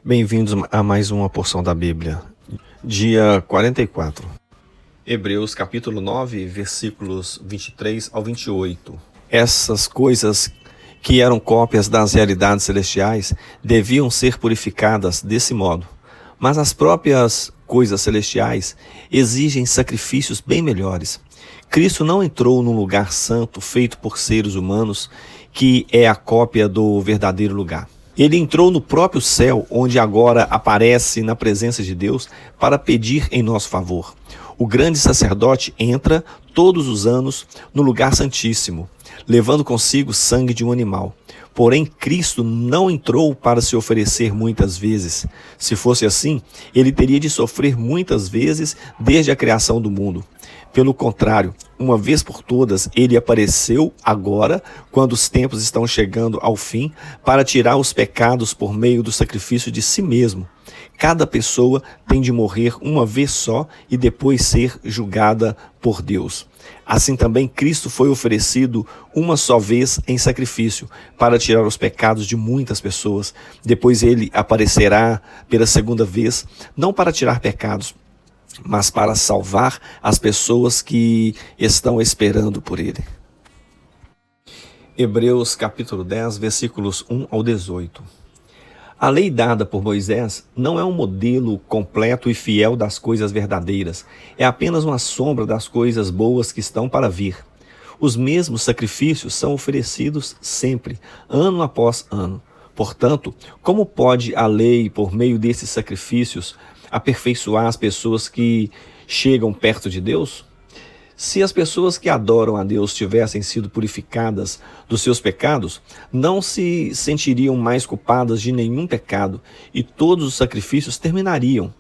Bem-vindos a mais uma porção da Bíblia, dia 44. Hebreus capítulo 9, versículos 23 ao 28. Essas coisas que eram cópias das realidades celestiais deviam ser purificadas desse modo, mas as próprias coisas celestiais exigem sacrifícios bem melhores. Cristo não entrou num lugar santo feito por seres humanos, que é a cópia do verdadeiro lugar. Ele entrou no próprio céu, onde agora aparece na presença de Deus para pedir em nosso favor. O grande sacerdote entra todos os anos no lugar santíssimo, levando consigo sangue de um animal. Porém, Cristo não entrou para se oferecer muitas vezes. Se fosse assim, ele teria de sofrer muitas vezes desde a criação do mundo. Pelo contrário, uma vez por todas, ele apareceu agora, quando os tempos estão chegando ao fim, para tirar os pecados por meio do sacrifício de si mesmo. Cada pessoa tem de morrer uma vez só e depois ser julgada por Deus. Assim também Cristo foi oferecido uma só vez em sacrifício para tirar os pecados de muitas pessoas. Depois ele aparecerá pela segunda vez, não para tirar pecados, mas para salvar as pessoas que estão esperando por ele. Hebreus capítulo 10, versículos 1 ao 18. A lei dada por Moisés não é um modelo completo e fiel das coisas verdadeiras, é apenas uma sombra das coisas boas que estão para vir. Os mesmos sacrifícios são oferecidos sempre, ano após ano. Portanto, como pode a lei, por meio desses sacrifícios, aperfeiçoar as pessoas que chegam perto de Deus? Se as pessoas que adoram a Deus tivessem sido purificadas dos seus pecados, não se sentiriam mais culpadas de nenhum pecado e todos os sacrifícios terminariam.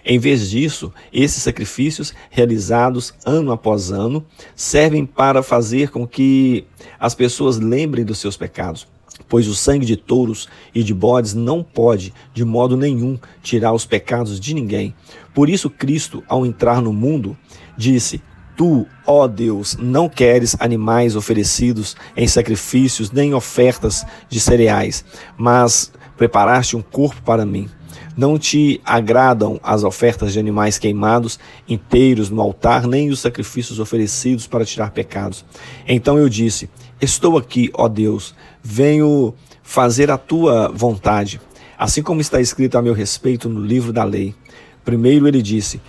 Em vez disso, esses sacrifícios, realizados ano após ano, servem para fazer com que as pessoas lembrem dos seus pecados, pois o sangue de touros e de bodes não pode, de modo nenhum, tirar os pecados de ninguém. Por isso Cristo, ao entrar no mundo, disse: Tu, ó Deus, não queres animais oferecidos em sacrifícios nem ofertas de cereais, mas preparaste um corpo para mim. Não te agradam as ofertas de animais queimados inteiros no altar, nem os sacrifícios oferecidos para tirar pecados. Então eu disse: Estou aqui, ó Deus, venho fazer a tua vontade, assim como está escrito a meu respeito no livro da lei. Primeiro ele disse: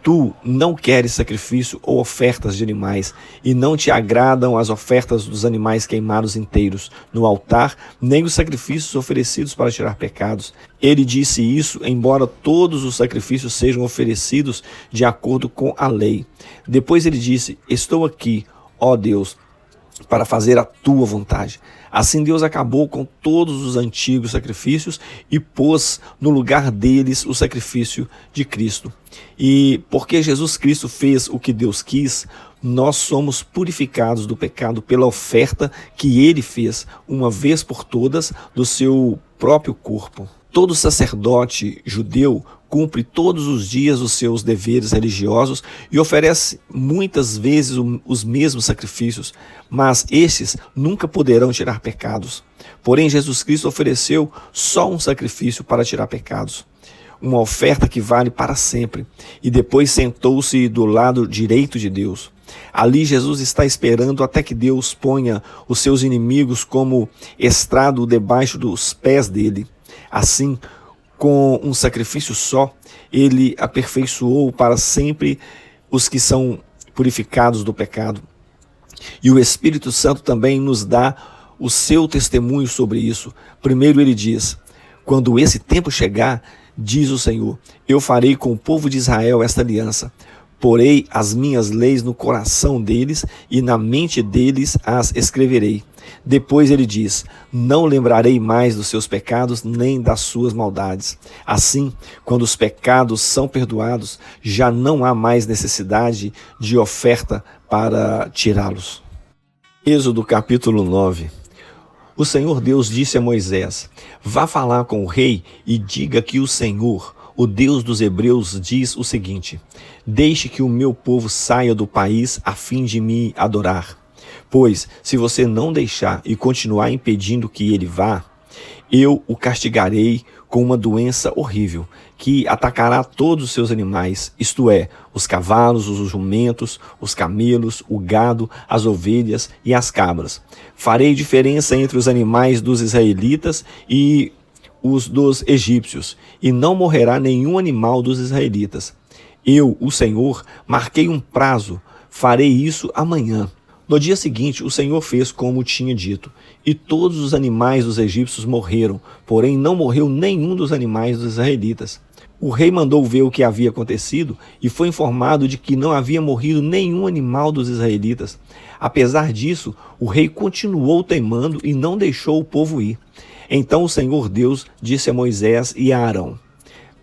Tu não queres sacrifício ou ofertas de animais, e não te agradam as ofertas dos animais queimados inteiros no altar, nem os sacrifícios oferecidos para tirar pecados. Ele disse isso, embora todos os sacrifícios sejam oferecidos de acordo com a lei. Depois ele disse: Estou aqui, ó Deus, para fazer a tua vontade. Assim Deus acabou com todos os antigos sacrifícios e pôs no lugar deles o sacrifício de Cristo. E porque Jesus Cristo fez o que Deus quis, nós somos purificados do pecado pela oferta que ele fez, uma vez por todas, do seu próprio corpo. Todo sacerdote judeu cumpre todos os dias os seus deveres religiosos e oferece muitas vezes os mesmos sacrifícios, mas estes nunca poderão tirar pecados. Porém, Jesus Cristo ofereceu só um sacrifício para tirar pecados, uma oferta que vale para sempre, e depois sentou-se do lado direito de Deus. Ali Jesus está esperando até que Deus ponha os seus inimigos como estrado debaixo dos pés dele. Assim, com um sacrifício só, ele aperfeiçoou para sempre os que são purificados do pecado. E o Espírito Santo também nos dá o seu testemunho sobre isso. Primeiro ele diz: Quando esse tempo chegar, diz o Senhor, eu farei com o povo de Israel esta aliança. Porei as minhas leis no coração deles e na mente deles as escreverei. Depois ele diz: Não lembrarei mais dos seus pecados nem das suas maldades. Assim, quando os pecados são perdoados, já não há mais necessidade de oferta para tirá-los. Êxodo capítulo 9. O Senhor Deus disse a Moisés: Vá falar com o rei e diga que o Senhor, o Deus dos Hebreus, diz o seguinte: Deixe que o meu povo saia do país a fim de me adorar. Pois, se você não deixar e continuar impedindo que ele vá, eu o castigarei com uma doença horrível, que atacará todos os seus animais, isto é, os cavalos, os jumentos, os camelos, o gado, as ovelhas e as cabras. Farei diferença entre os animais dos israelitas e os dos egípcios, e não morrerá nenhum animal dos israelitas. Eu, o Senhor, marquei um prazo, farei isso amanhã. No dia seguinte, o Senhor fez como tinha dito, e todos os animais dos egípcios morreram, porém não morreu nenhum dos animais dos israelitas. O rei mandou ver o que havia acontecido e foi informado de que não havia morrido nenhum animal dos israelitas. Apesar disso, o rei continuou teimando e não deixou o povo ir. Então o Senhor Deus disse a Moisés e a Arão: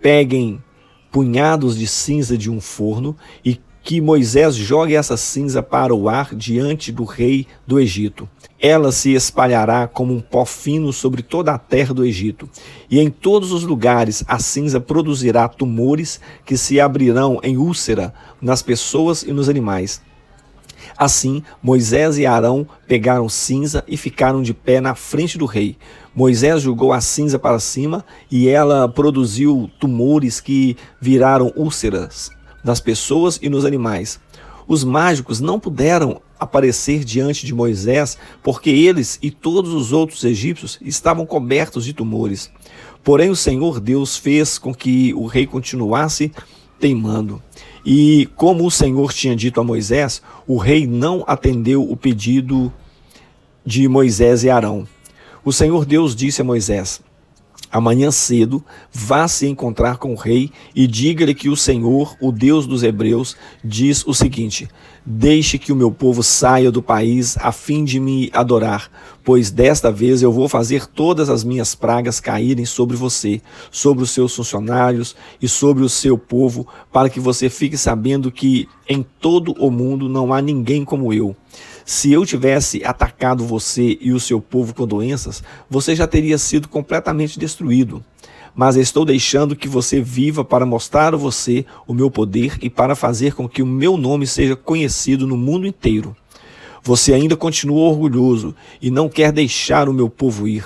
peguem punhados de cinza de um forno e que Moisés jogue essa cinza para o ar diante do rei do Egito. Ela se espalhará como um pó fino sobre toda a terra do Egito, e em todos os lugares a cinza produzirá tumores que se abrirão em úlcera nas pessoas e nos animais. Assim, Moisés e Arão pegaram cinza e ficaram de pé na frente do rei. Moisés jogou a cinza para cima e ela produziu tumores que viraram úlceras nas pessoas e nos animais. Os mágicos não puderam aparecer diante de Moisés, porque eles e todos os outros egípcios estavam cobertos de tumores. Porém, o Senhor Deus fez com que o rei continuasse teimando. E como o Senhor tinha dito a Moisés, o rei não atendeu o pedido de Moisés e Arão. O Senhor Deus disse a Moisés: amanhã cedo, vá se encontrar com o rei e diga-lhe que o Senhor, o Deus dos hebreus, diz o seguinte: deixe que o meu povo saia do país a fim de me adorar, pois desta vez eu vou fazer todas as minhas pragas caírem sobre você, sobre os seus funcionários e sobre o seu povo, para que você fique sabendo que em todo o mundo não há ninguém como eu. Se eu tivesse atacado você e o seu povo com doenças, você já teria sido completamente destruído. Mas estou deixando que você viva para mostrar a você o meu poder e para fazer com que o meu nome seja conhecido no mundo inteiro. Você ainda continua orgulhoso e não quer deixar o meu povo ir.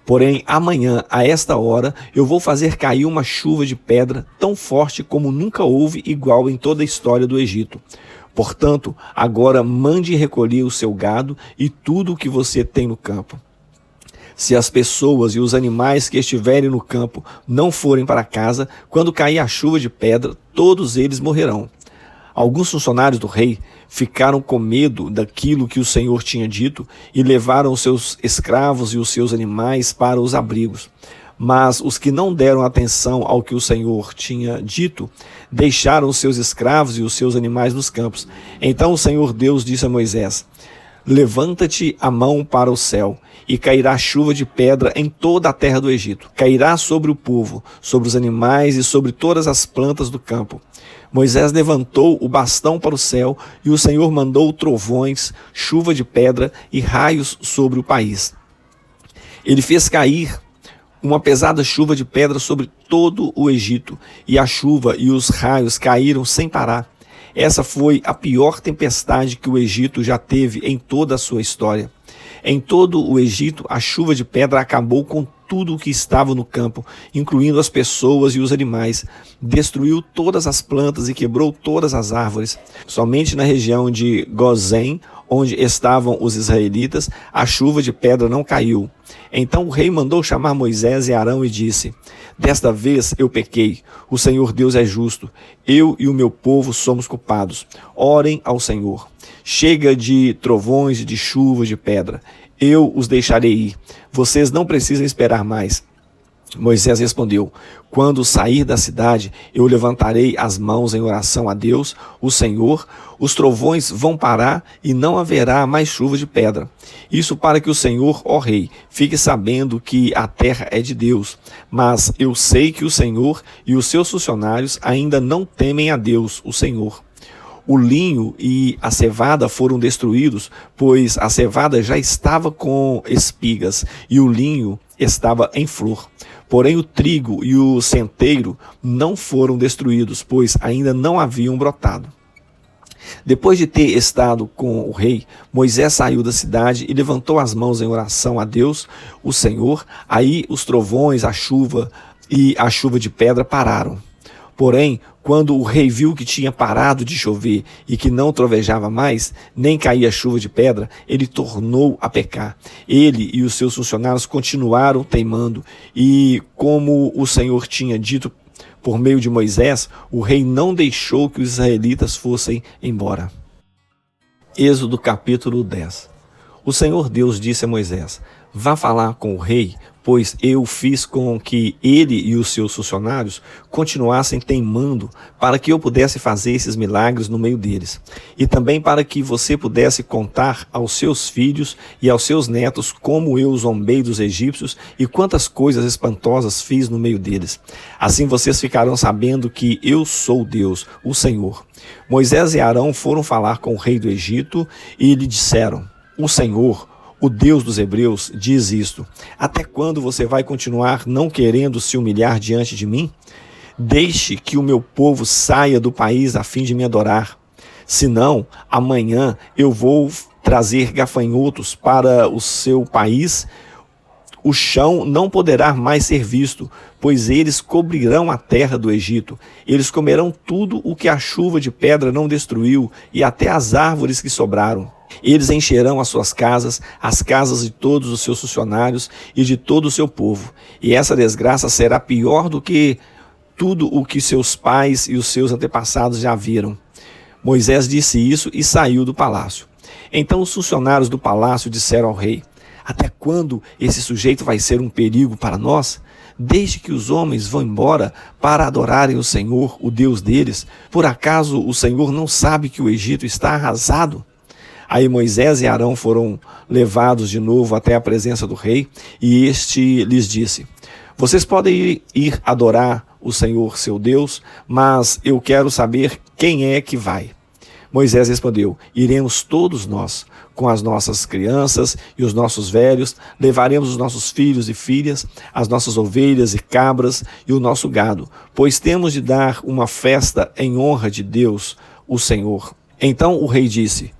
Porém, amanhã, a esta hora, eu vou fazer cair uma chuva de pedra tão forte como nunca houve igual em toda a história do Egito. Portanto, agora mande recolher o seu gado e tudo o que você tem no campo. Se as pessoas e os animais que estiverem no campo não forem para casa, quando cair a chuva de pedra, todos eles morrerão. Alguns funcionários do rei ficaram com medo daquilo que o Senhor tinha dito e levaram os seus escravos e os seus animais para os abrigos. Mas os que não deram atenção ao que o Senhor tinha dito, deixaram os seus escravos e os seus animais nos campos. Então o Senhor Deus disse a Moisés: levanta-te a mão para o céu, e cairá chuva de pedra em toda a terra do Egito. Cairá sobre o povo, sobre os animais e sobre todas as plantas do campo. Moisés levantou o bastão para o céu, e o Senhor mandou trovões, chuva de pedra e raios sobre o país. Ele fez cair uma pesada chuva de pedra sobre todo o Egito, e a chuva e os raios caíram sem parar. Essa foi a pior tempestade que o Egito já teve em toda a sua história. Em todo o Egito, a chuva de pedra acabou com tudo o que estava no campo, incluindo as pessoas e os animais. Destruiu todas as plantas e quebrou todas as árvores. Somente na região de Gozém, onde estavam os israelitas, a chuva de pedra não caiu. Então o rei mandou chamar Moisés e Arão e disse: desta vez eu pequei, o Senhor Deus é justo, eu e o meu povo somos culpados. Orem ao Senhor. Chega de trovões e de chuvas de pedra, eu os deixarei ir, vocês não precisam esperar mais. Moisés respondeu: quando sair da cidade, eu levantarei as mãos em oração a Deus, o Senhor, os trovões vão parar e não haverá mais chuva de pedra. Isso para que o Senhor, ó rei, fique sabendo que a terra é de Deus. Mas eu sei que o Senhor e os seus funcionários ainda não temem a Deus, o Senhor. O linho e a cevada foram destruídos, pois a cevada já estava com espigas e o linho estava em flor. Porém o trigo e o centeiro não foram destruídos, pois ainda não haviam brotado. Depois de ter estado com o rei, Moisés saiu da cidade e levantou as mãos em oração a Deus, o Senhor. Aí os trovões, a chuva e a chuva de pedra pararam. Porém, quando o rei viu que tinha parado de chover e que não trovejava mais, nem caía chuva de pedra, ele tornou a pecar. Ele e os seus funcionários continuaram teimando, e como o Senhor tinha dito por meio de Moisés, o rei não deixou que os israelitas fossem embora. Êxodo capítulo 10. O Senhor Deus disse a Moisés: vá falar com o rei, pois eu fiz com que ele e os seus funcionários continuassem teimando para que eu pudesse fazer esses milagres no meio deles. E também para que você pudesse contar aos seus filhos e aos seus netos como eu zombei dos egípcios e quantas coisas espantosas fiz no meio deles. Assim vocês ficarão sabendo que eu sou Deus, o Senhor. Moisés e Arão foram falar com o rei do Egito e lhe disseram: o Senhor, o Deus dos Hebreus, diz isto: até quando você vai continuar não querendo se humilhar diante de mim? Deixe que o meu povo saia do país a fim de me adorar. Senão, amanhã eu vou trazer gafanhotos para o seu país. O chão não poderá mais ser visto, pois eles cobrirão a terra do Egito. Eles comerão tudo o que a chuva de pedra não destruiu, e até as árvores que sobraram. Eles encherão as suas casas, as casas de todos os seus funcionários e de todo o seu povo. E essa desgraça será pior do que tudo o que seus pais e os seus antepassados já viram. Moisés disse isso e saiu do palácio. Então os funcionários do palácio disseram ao rei: até quando esse sujeito vai ser um perigo para nós? Desde que os homens vão embora para adorarem o Senhor, o Deus deles. Por acaso o Senhor não sabe que o Egito está arrasado? Aí Moisés e Arão foram levados de novo até a presença do rei, e este lhes disse: vocês podem ir adorar o Senhor seu Deus, mas eu quero saber quem é que vai. Moisés respondeu: iremos todos nós, com as nossas crianças e os nossos velhos, levaremos os nossos filhos e filhas, as nossas ovelhas e cabras e o nosso gado, pois temos de dar uma festa em honra de Deus, o Senhor. Então o rei disse: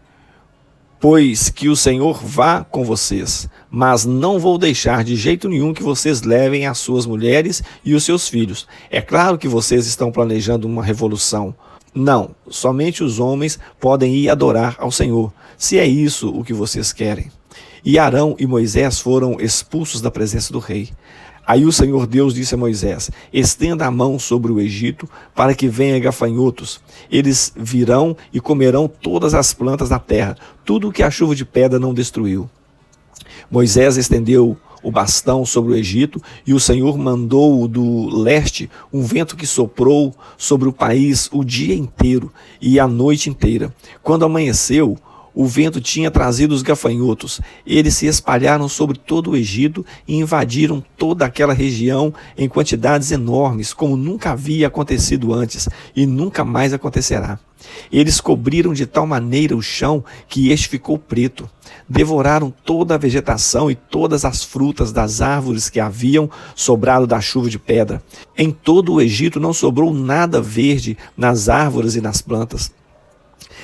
pois que o Senhor vá com vocês, mas não vou deixar de jeito nenhum que vocês levem as suas mulheres e os seus filhos. É claro que vocês estão planejando uma revolução. Não, somente os homens podem ir adorar ao Senhor, se é isso o que vocês querem. E Arão e Moisés foram expulsos da presença do rei. Aí o Senhor Deus disse a Moisés: estenda a mão sobre o Egito para que venha gafanhotos. Eles virão e comerão todas as plantas da terra, tudo o que a chuva de pedra não destruiu. Moisés estendeu o bastão sobre o Egito, e o Senhor mandou do leste um vento que soprou sobre o país o dia inteiro e a noite inteira. Quando amanheceu, o vento tinha trazido os gafanhotos. Eles se espalharam sobre todo o Egito e invadiram toda aquela região em quantidades enormes, como nunca havia acontecido antes e nunca mais acontecerá. Eles cobriram de tal maneira o chão que este ficou preto. Devoraram toda a vegetação e todas as frutas das árvores que haviam sobrado da chuva de pedra. Em todo o Egito não sobrou nada verde nas árvores e nas plantas.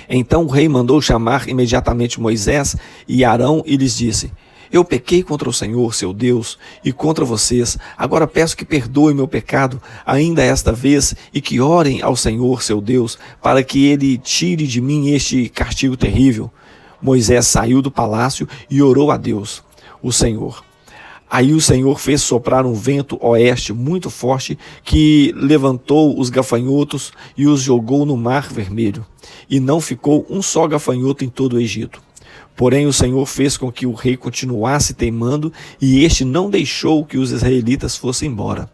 Então o rei mandou chamar imediatamente Moisés e Arão e lhes disse: eu pequei contra o Senhor, seu Deus, e contra vocês. Agora peço que perdoe meu pecado ainda esta vez e que orem ao Senhor, seu Deus, para que ele tire de mim este castigo terrível. Moisés saiu do palácio e orou a Deus, o Senhor. Aí o Senhor fez soprar um vento oeste muito forte que levantou os gafanhotos e os jogou no Mar Vermelho. E não ficou um só gafanhoto em todo o Egito. Porém o Senhor fez com que o rei continuasse teimando, e este não deixou que os israelitas fossem embora.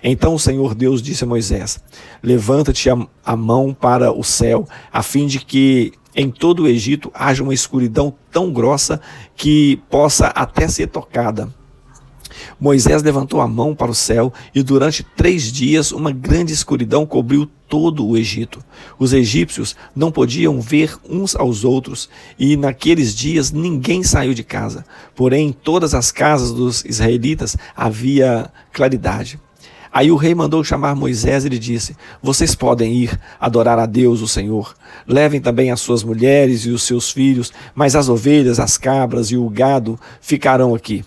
Então o Senhor Deus disse a Moisés: levanta-te a mão para o céu, a fim de que em todo o Egito haja uma escuridão tão grossa que possa até ser tocada. Moisés levantou a mão para o céu, e durante 3 dias uma grande escuridão cobriu todo o Egito. Os egípcios não podiam ver uns aos outros, e naqueles dias ninguém saiu de casa. Porém, em todas as casas dos israelitas havia claridade. Aí o rei mandou chamar Moisés e lhe disse: vocês podem ir adorar a Deus, o Senhor. Levem também as suas mulheres e os seus filhos, mas as ovelhas, as cabras e o gado ficarão aqui.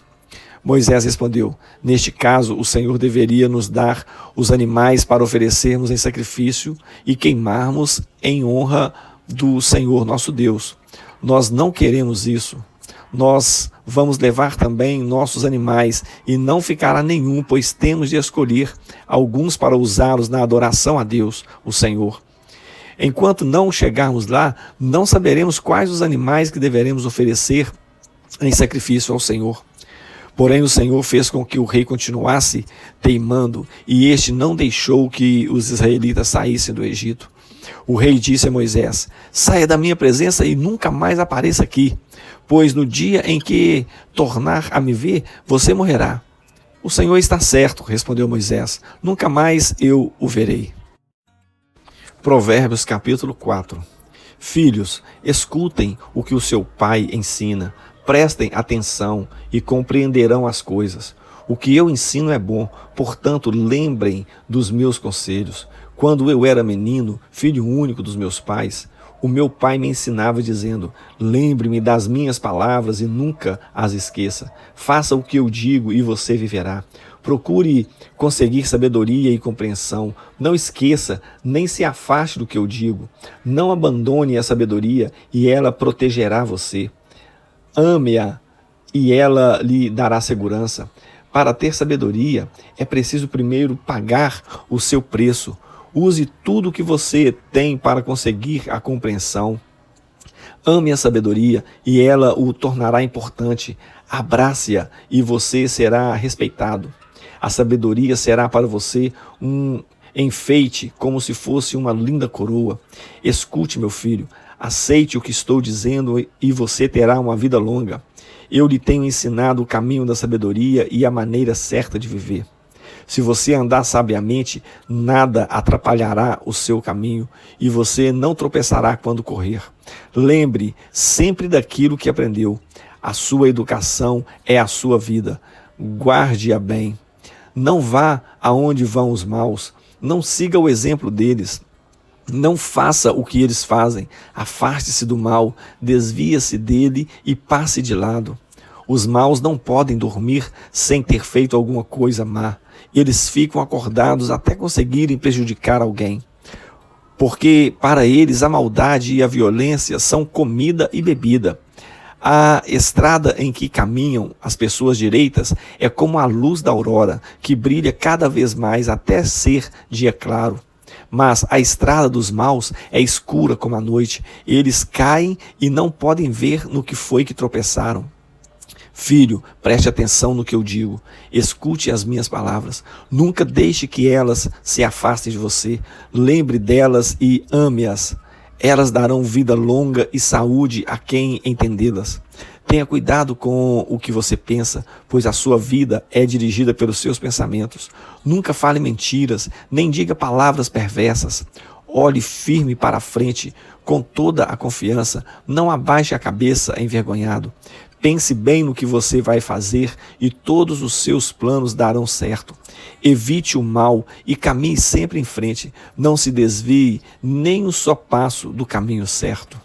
Moisés respondeu: neste caso, o Senhor deveria nos dar os animais para oferecermos em sacrifício e queimarmos em honra do Senhor nosso Deus. Nós não queremos isso. Nós vamos levar também nossos animais e não ficará nenhum, pois temos de escolher alguns para usá-los na adoração a Deus, o Senhor. Enquanto não chegarmos lá, não saberemos quais os animais que deveremos oferecer em sacrifício ao Senhor. Porém, o Senhor fez com que o rei continuasse teimando, e este não deixou que os israelitas saíssem do Egito. O rei disse a Moisés: saia da minha presença e nunca mais apareça aqui, pois no dia em que tornar a me ver, você morrerá. O Senhor está certo, respondeu Moisés, nunca mais eu o verei. Provérbios capítulo 4. Filhos, escutem o que o seu pai ensina, prestem atenção e compreenderão as coisas. O que eu ensino é bom, portanto lembrem dos meus conselhos. Quando eu era menino, filho único dos meus pais, o meu pai me ensinava dizendo: lembre-me das minhas palavras e nunca as esqueça. Faça o que eu digo e você viverá. Procure conseguir sabedoria e compreensão. Não esqueça, nem se afaste do que eu digo. Não abandone a sabedoria e ela protegerá você. Ame-a e ela lhe dará segurança. Para ter sabedoria, é preciso primeiro pagar o seu preço. Use tudo o que você tem para conseguir a compreensão. Ame a sabedoria e ela o tornará importante. Abrace-a e você será respeitado. A sabedoria será para você um enfeite, como se fosse uma linda coroa. Escute, meu filho, aceite o que estou dizendo e você terá uma vida longa. Eu lhe tenho ensinado o caminho da sabedoria e a maneira certa de viver. Se você andar sabiamente, nada atrapalhará o seu caminho e você não tropeçará quando correr. Lembre sempre daquilo que aprendeu. A sua educação é a sua vida. Guarde-a bem. Não vá aonde vão os maus. Não siga o exemplo deles. Não faça o que eles fazem. Afaste-se do mal, desvie-se dele e passe de lado. Os maus não podem dormir sem ter feito alguma coisa má. Eles ficam acordados até conseguirem prejudicar alguém. Porque para eles a maldade e a violência são comida e bebida. A estrada em que caminham as pessoas direitas é como a luz da aurora, que brilha cada vez mais até ser dia claro. Mas a estrada dos maus é escura como a noite. Eles caem e não podem ver no que foi que tropeçaram. Filho, preste atenção no que eu digo. Escute as minhas palavras. Nunca deixe que elas se afastem de você. Lembre delas e ame-as. Elas darão vida longa e saúde a quem entendê-las. Tenha cuidado com o que você pensa, pois a sua vida é dirigida pelos seus pensamentos. Nunca fale mentiras, nem diga palavras perversas. Olhe firme para a frente, com toda a confiança. Não abaixe a cabeça envergonhado. Pense bem no que você vai fazer e todos os seus planos darão certo. Evite o mal e caminhe sempre em frente. Não se desvie nem um só passo do caminho certo.